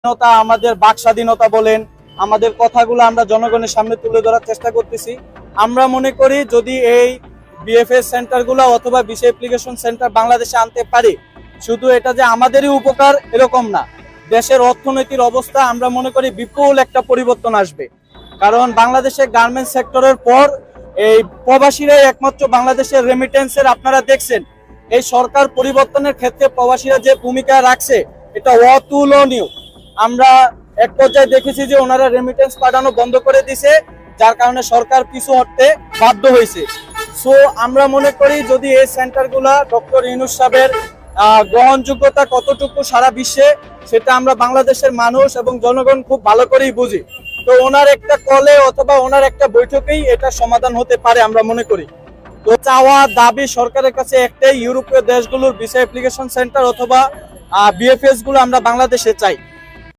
স্বাধীনতা, আমাদের বাক স্বাধীনতা বলেন, আমাদের কথাগুলো আমরা জনগণের সামনে তুলে ধরার চেষ্টা করতেছি। আমরা মনে করি যদি এই বিএফএস সেন্টারগুলো অথবা ভিসা অ্যাপ্লিকেশন সেন্টার বাংলাদেশে আনতে পারি, শুধু এটা যে আমাদেরই উপকার এরকম না, দেশের অর্থনৈতিক অবস্থা আমরা মনে করি বিপুল একটা পরিবর্তন আসবে। কারণ বাংলাদেশের গার্মেন্টস সেক্টরের পর এই প্রবাসীরাই একমাত্র বাংলাদেশের রেমিটেন্সের, আপনারা দেখছেন এই সরকার পরিবর্তনের ক্ষেত্রে প্রবাসীরা যে ভূমিকা রাখছে এটা অতুলনীয়। আমরা এক পর্যায়ে দেখেছি যে ওনারা রেমিটেন্স পাঠানো বন্ধ করে দিছে, যার কারণে সরকার পিছু হটতে বাধ্য হয়েছে। সো আমরা মনে করি যদি এই সেন্টারগুলা ডক্টর ইউনূস সাহেবের গ্রহণযোগ্যতা কতটুকু সারা বিশ্বে, সেটা আমরা বাংলাদেশের মানুষ এবং জনগণ খুব ভালো করেই বুঝি। তো ওনার একটা কলে অথবা ওনার একটা বৈঠকেই এটা সমাধান হতে পারে আমরা মনে করি। তো চাওয়া দাবি সরকারের কাছে একটাই, ইউরোপীয় দেশগুলোর ভিসা অ্যাপ্লিকেশন সেন্টার অথবা বিএফএস গুলো আমরা বাংলাদেশে চাই।